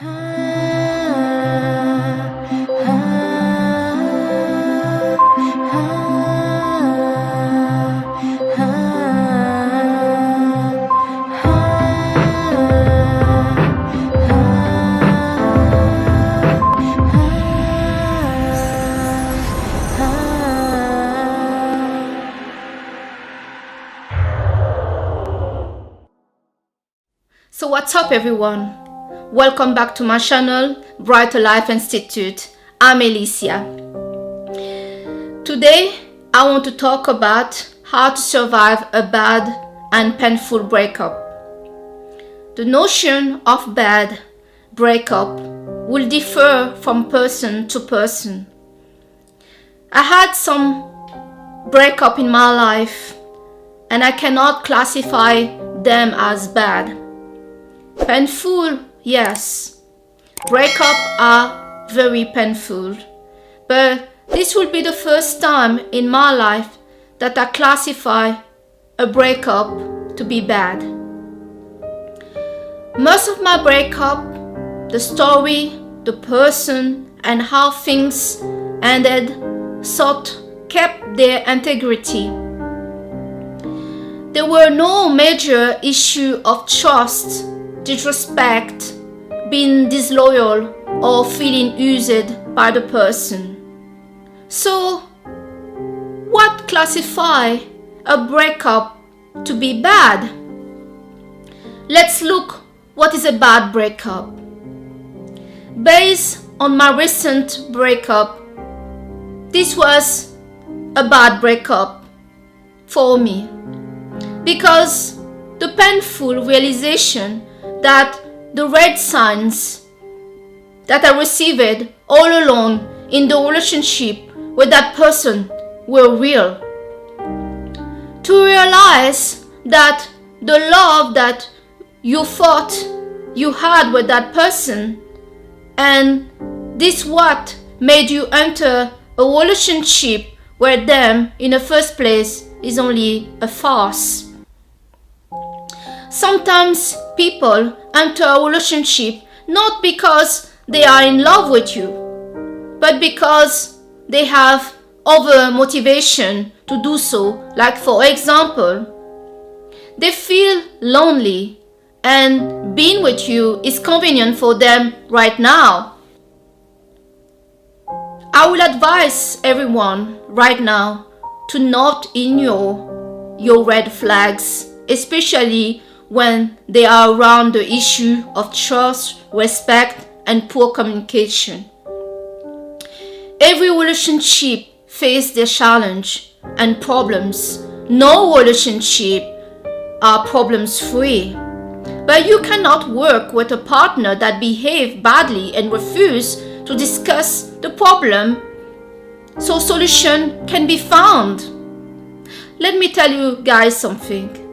So what's up everyone? Welcome back to my channel, Brighter Life Institute. I'm Alicia. Today I want to talk about how to survive a bad and painful breakup. The notion of bad breakup will differ from person to person. I had some breakup in my life and I cannot classify them as bad. Painful, yes. Breakups are very painful, but this will be the first time in my life that I classify a breakup to be bad. Most of my breakup, the story, the person, and how things ended kept their integrity. There were no major issue of trust, disrespect, being disloyal, or feeling used by the person. So, what classify a breakup to be bad? Let's look what is a bad breakup. Based on my recent breakup, this was a bad breakup for me because the painful realization that the red signs that I received all along in the relationship with that person were real. To realize that the love that you thought you had with that person and this what made you enter a relationship with them in the first place is only a farce. Sometimes people enter a relationship not because they are in love with you, but because they have other motivation to do so. Like for example, they feel lonely and being with you is convenient for them right now. I will advise everyone right now to note in your red flags, especially when they are around the issue of trust, respect, and poor communication. Every relationship faces their challenge and problems. No relationship are problems free. But you cannot work with a partner that behaves badly and refuse to discuss the problem so solution can be found. Let me tell you guys something.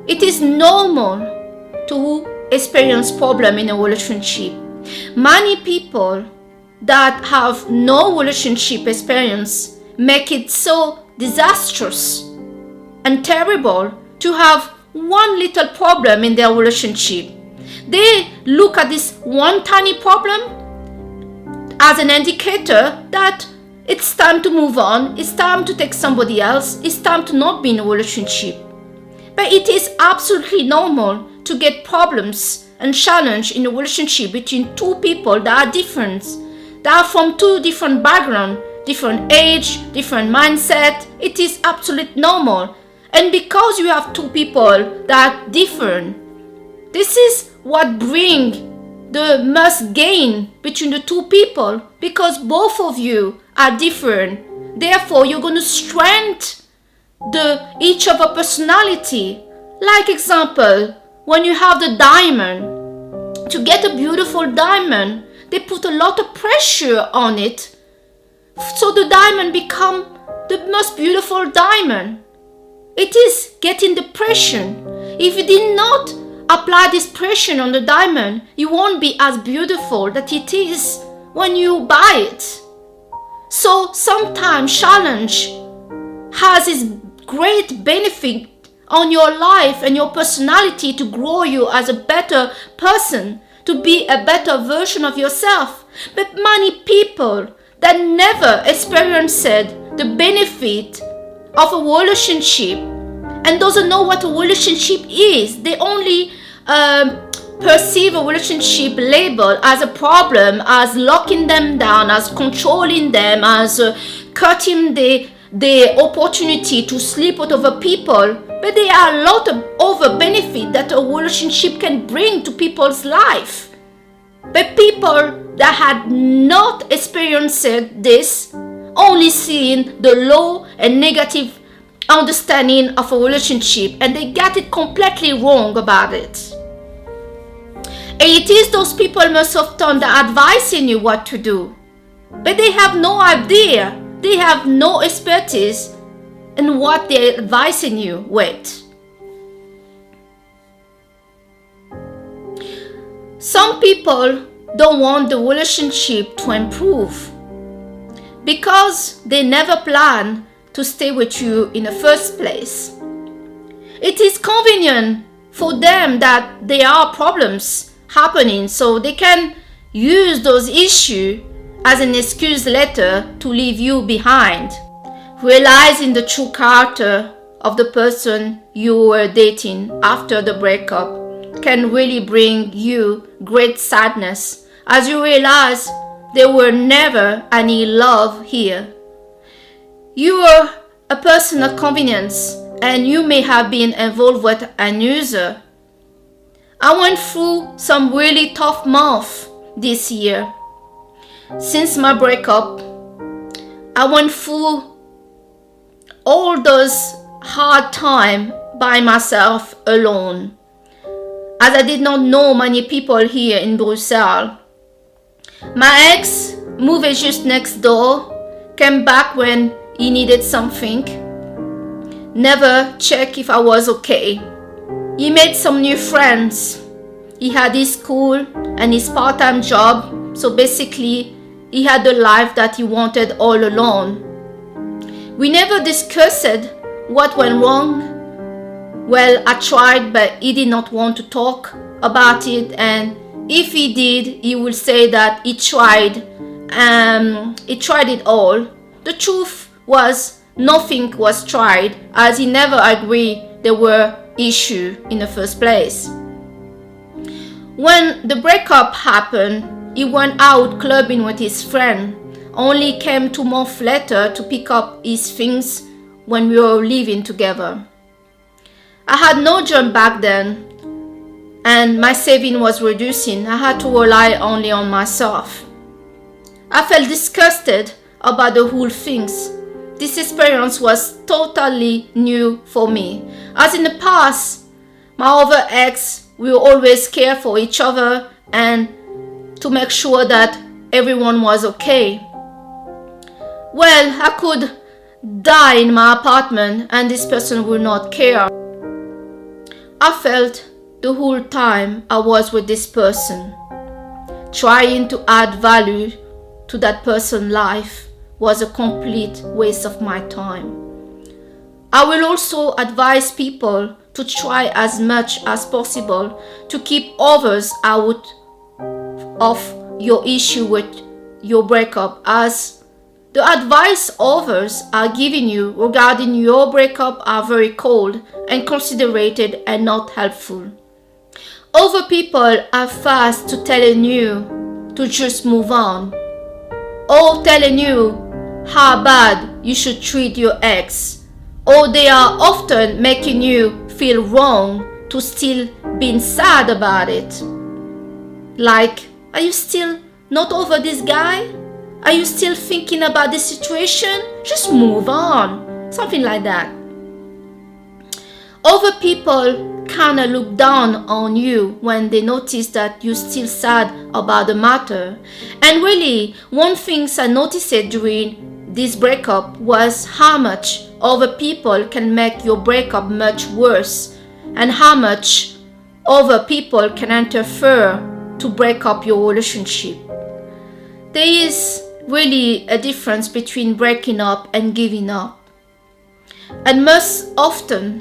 It is normal to experience problem in a relationship. Many people that have no relationship experience make it so disastrous and terrible to have one little problem in their relationship. They look at this one tiny problem as an indicator that it's time to move on, it's time to take somebody else, it's time to not be in a relationship. But it is absolutely normal to get problems and challenge in a relationship between two people that are different, that are from two different backgrounds, different age, different mindset. It is absolutely normal. And because you have two people that are different, this is what brings the most gain between the two people, because both of you are different. Therefore, you're going to strengthen each of a personality. Like example, when you have the diamond, to get a beautiful diamond, they put a lot of pressure on it, so the diamond become the most beautiful diamond. It is getting the pressure. If you did not apply this pressure on the diamond, you won't be as beautiful that it is when you buy it. So sometimes challenge has its great benefit on your life and your personality to grow you as a better person, to be a better version of yourself. But many people that never experienced the benefit of a relationship and doesn't know what a relationship is. They only perceive a relationship label as a problem, as locking them down, as controlling them, as cutting the opportunity to sleep with other people. But there are a lot of other benefits that a relationship can bring to people's life. But people that had not experienced this, only seeing the low and negative understanding of a relationship, and they got it completely wrong about it. And it is those people most often that are advising you what to do, but they have no idea, they have no expertise in what they're advising you with. Some people don't want the relationship to improve because they never plan to stay with you in the first place. It is convenient for them that there are problems happening, so they can use those issues as an excuse later to leave you behind. Realizing the true character of the person you were dating after the breakup can really bring you great sadness as you realize there were never any love here. You are a person of convenience and you may have been involved with an user. I went through some really tough months this year. Since my breakup, I went through all those hard times by myself alone, as I did not know many people here in Brussels. My ex moved just next door, came back when he needed something, never checked if I was okay. He made some new friends. He had his school and his part-time job, so basically he had the life that he wanted all alone. We never discussed what went wrong. Well, I tried, but he did not want to talk about it, and if he did, he would say that he tried it all. The truth was nothing was tried, as he never agreed there were issues in the first place. When the breakup happened, he went out clubbing with his friend, only came 2 months later to pick up his things when we were living together. I had no job back then, and my saving was reducing. I had to rely only on myself. I felt disgusted about the whole things. This experience was totally new for me. As in the past, my other ex, we would always care for each other and to make sure that everyone was okay. Well, I could die in my apartment and this person would not care. I felt the whole time I was with this person, trying to add value to that person's life was a complete waste of my time. I will also advise people to try as much as possible to keep others out of your issue with your breakup, as the advice others are giving you regarding your breakup are very cold and considerate and not helpful. Other people are fast to telling you to just move on, or telling you how bad you should treat your ex, or they are often making you feel wrong to still being sad about it. Like, are you still not over this guy? Are you still thinking about this situation? Just move on. Something like that. Other people kind of look down on you when they notice that you're still sad about the matter. And really, one thing I noticed during this breakup was how much other people can make your breakup much worse, and how much other people can interfere to break up your relationship. There is really a difference between breaking up and giving up. And most often,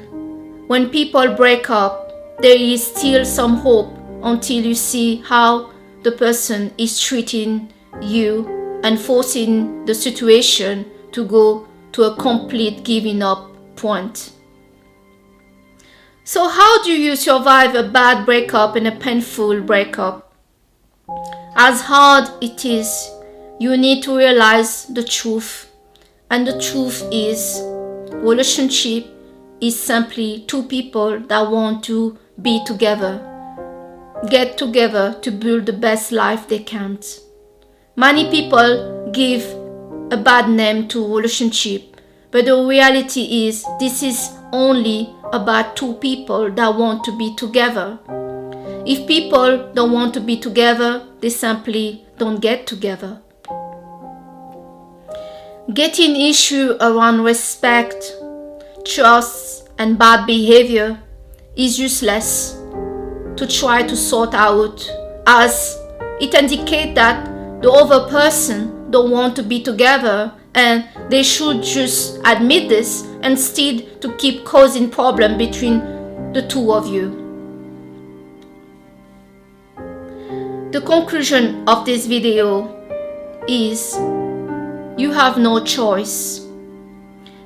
when people break up, there is still some hope until you see how the person is treating you and forcing the situation to go to a complete giving up point. So how do you survive a bad breakup and a painful breakup? As hard it is, you need to realize the truth. And the truth is, relationship is simply two people that want to be together, get together to build the best life they can. Many people give a bad name to relationship, but the reality is this is only about two people that want to be together. If people don't want to be together, they simply don't get together. Getting issue around respect, trust, and bad behavior is useless to try to sort out, as it indicates that the other person don't want to be together and they should just admit this instead to keep causing problem between the two of you. The conclusion of this video is you have no choice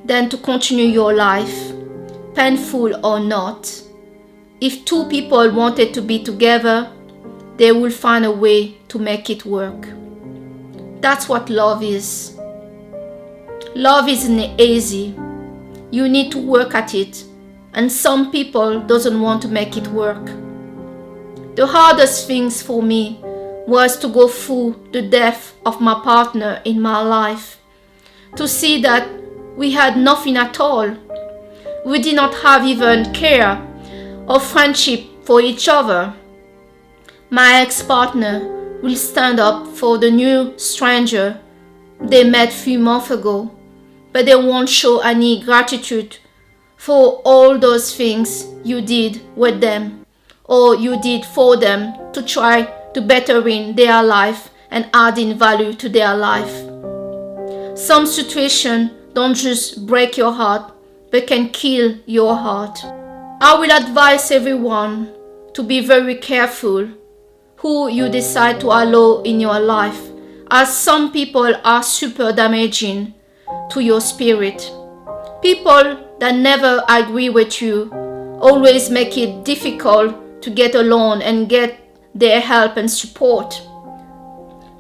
than to continue your life, painful or not. If two people wanted to be together, they will find a way to make it work. That's what love is. Love isn't easy. You need to work at it, and some people doesn't want to make it work. The hardest things for me was to go through the death of my partner in my life, to see that we had nothing at all. We did not have even care or friendship for each other. My ex-partner will stand up for the new stranger they met few months ago, but they won't show any gratitude for all those things you did with them or you did for them to try to better in their life and adding value to their life. Some situations don't just break your heart, but can kill your heart. I will advise everyone to be very careful who you decide to allow in your life, as some people are super damaging to your spirit. People that never agree with you always make it difficult to get along and get their help and support.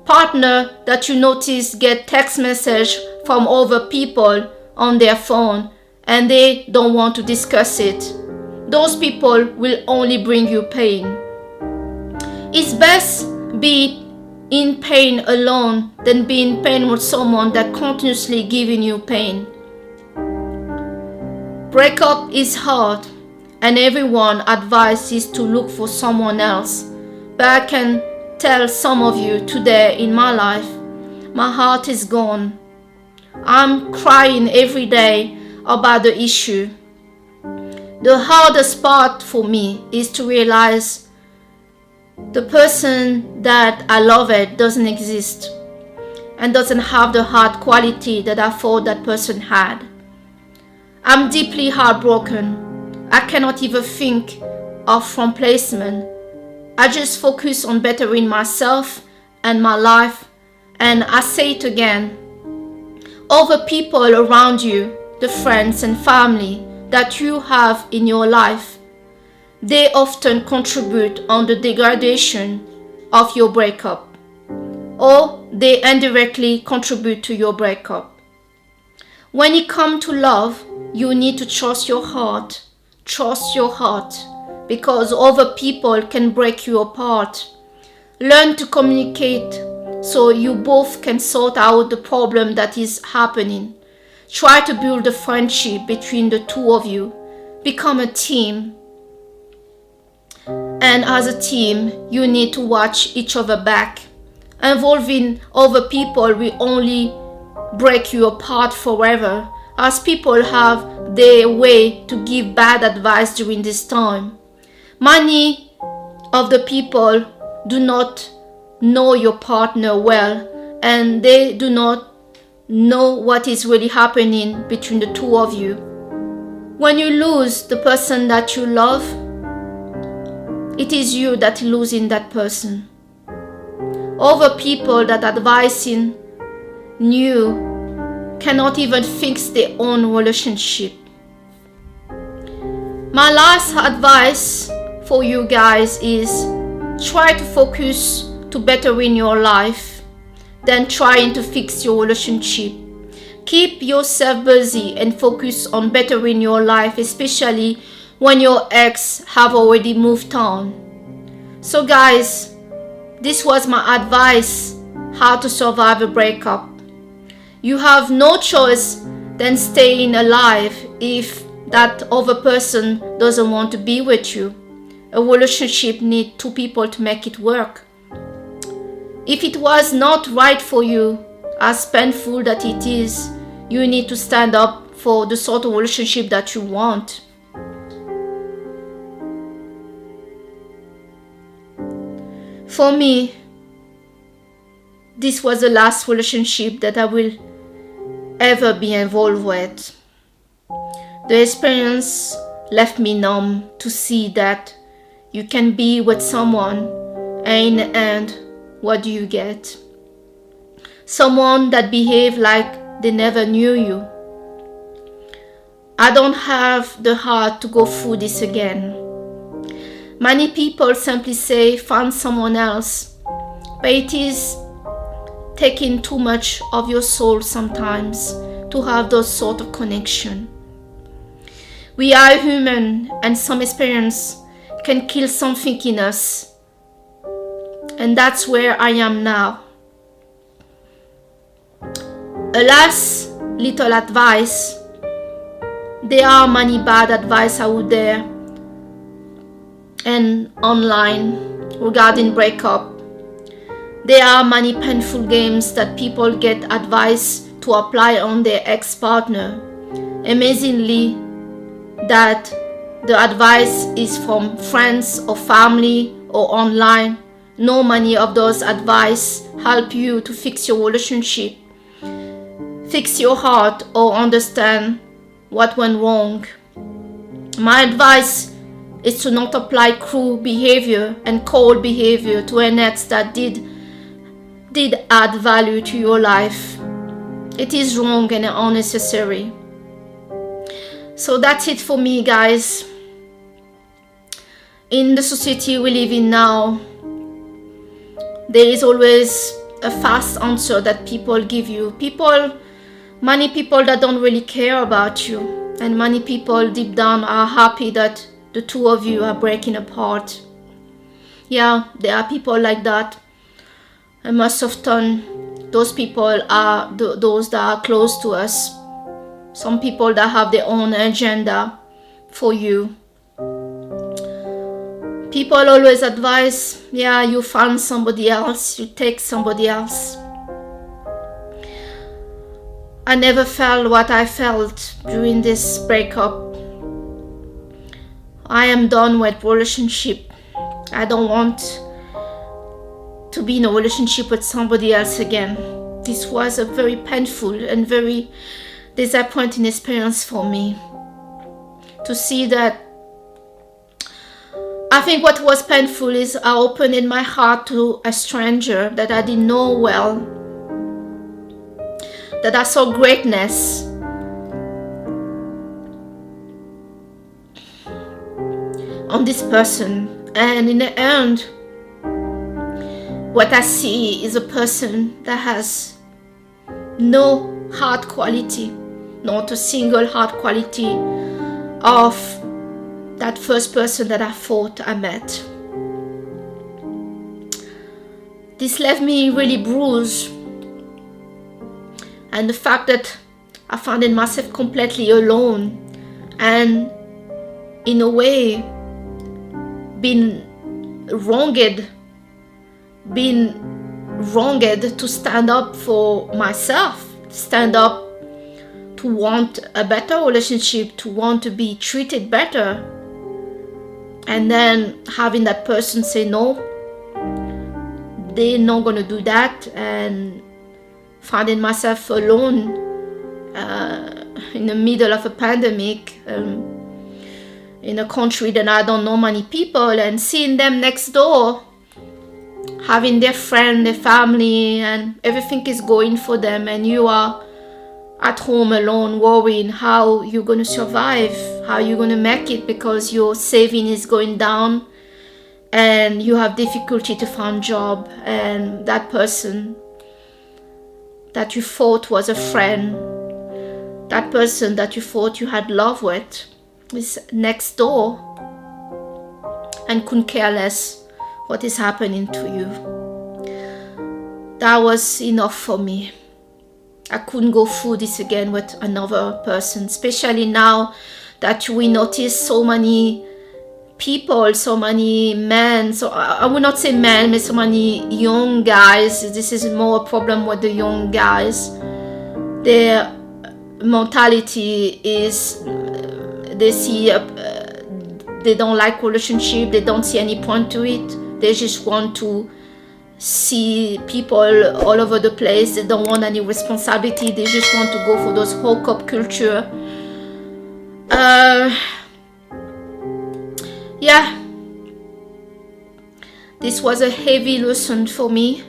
Partner that you notice get text message from other people on their phone and they don't want to discuss it. Those people will only bring you pain. It's best be in pain alone than be in pain with someone that continuously giving you pain. Breakup is hard and everyone advises to look for someone else. But I can tell some of you today in my life, my heart is gone. I'm crying every day about the issue. The hardest part for me is to realize the person that I loved doesn't exist and doesn't have the heart quality that I thought that person had. I'm deeply heartbroken. I cannot even think of replacement. I just focus on bettering myself and my life, and I say it again. Other people around you, the friends and family that you have in your life, they often contribute on the degradation of your breakup, or they indirectly contribute to your breakup. When it comes to love, you need to trust your heart. Trust your heart, because other people can break you apart. Learn to communicate so you both can sort out the problem that is happening. Try to build a friendship between the two of you. Become a team. And as a team, you need to watch each other back. Involving other people will only break you apart forever, as people have their way to give bad advice during this time. Many of the people do not know your partner well, and they do not know what is really happening between the two of you. When you lose the person that you love, it is you that losing that person. Other people that advising you cannot even fix their own relationship. My last advice for you guys is try to focus to bettering your life than trying to fix your relationship. Keep yourself busy and focus on bettering your life, especially when your ex have already moved on. So guys, this was my advice how to survive a breakup. You have no choice than staying alive if that other person doesn't want to be with you. A relationship needs two people to make it work. If it was not right for you, as painful that it is, you need to stand up for the sort of relationship that you want. For me, this was the last relationship that I will ever be involved with. The experience left me numb to see that you can be with someone and in the end, what do you get? Someone that behaves like they never knew you. I don't have the heart to go through this again. Many people simply say find someone else, but it is taking too much of your soul sometimes to have those sort of connection. We are human and some experience can kill something in us. And that's where I am now. A last little advice. There are many bad advice out there and online regarding breakup. There are many painful games that people get advice to apply on their ex-partner. Amazingly, that the advice is from friends or family or online. No many of those advice help you to fix your relationship, fix your heart, or understand what went wrong. My advice is to not apply cruel behavior and cold behavior to an ex that did add value to your life. It is wrong and unnecessary. So that's it for me, guys. In the society we live in now, there is always a fast answer that people give you. Many people that don't really care about you, and many people deep down are happy that the two of you are breaking apart. Yeah, there are people like that. And most often, those people are those that are close to us. Some people that have their own agenda for you. People always advise, yeah, you find somebody else, you take somebody else. I never felt what I felt during this breakup. I am done with relationship. I don't want to be in a relationship with somebody else again. This was a very painful and very disappointing experience for me. To see that, I think what was painful is I opened my heart to a stranger that I didn't know well, that I saw greatness on this person, and in the end, what I see is a person that has no heart quality, not a single heart quality of that first person that I thought I met. This left me really bruised, and the fact that I found myself completely alone and in a way being wronged to stand up for myself, stand up to want a better relationship, to want to be treated better, and then having that person say no, they're not going to do that, and finding myself alone in the middle of a pandemic, in a country that I don't know many people, and seeing them next door, having their friend, their family, and everything is going for them, and you are at home alone worrying how you're going to survive, how you're going to make it, because your saving is going down and you have difficulty to find a job, and that person that you thought was a friend, that person that you thought you had love with, is next door and couldn't care less what is happening to you. That was enough for me. I couldn't go through this again with another person, especially now that we notice so many people, so many men, so I would not say men, but so many young guys. This is more a problem with the young guys. Their mentality is they see they don't like relationship, they don't see any point to it, they just want to see people all over the place, they don't want any responsibility, they just want to go for those hookup culture. Yeah, this was a heavy lesson for me,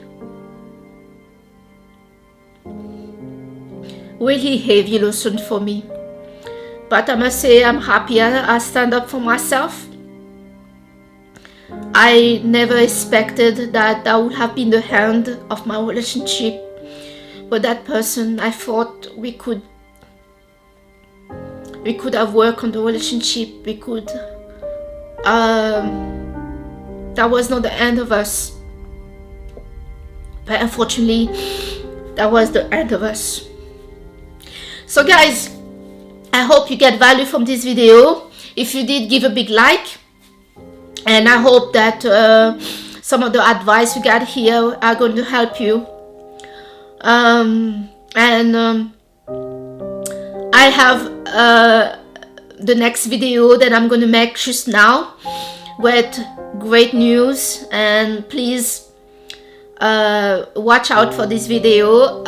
really heavy lesson for me. But I must say I'm happy I stand up for myself. I never expected that would have been the end of my relationship with that person. I thought we could have worked on the relationship. That was not the end of us. But unfortunately, that was the end of us. So guys, I hope you get value from this video. If you did, give a big like. And I hope that some of the advice you got here are going to help you. I have the next video that I'm going to make just now with great news. And please watch out for this video.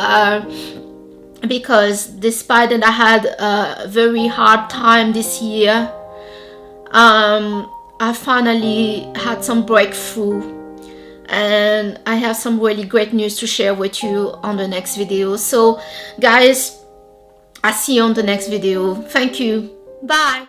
Because despite that I had a very hard time this year, I finally had some breakthrough, and I have some really great news to share with you on the next video. So guys, I'll see you on the next video. Thank you. Bye.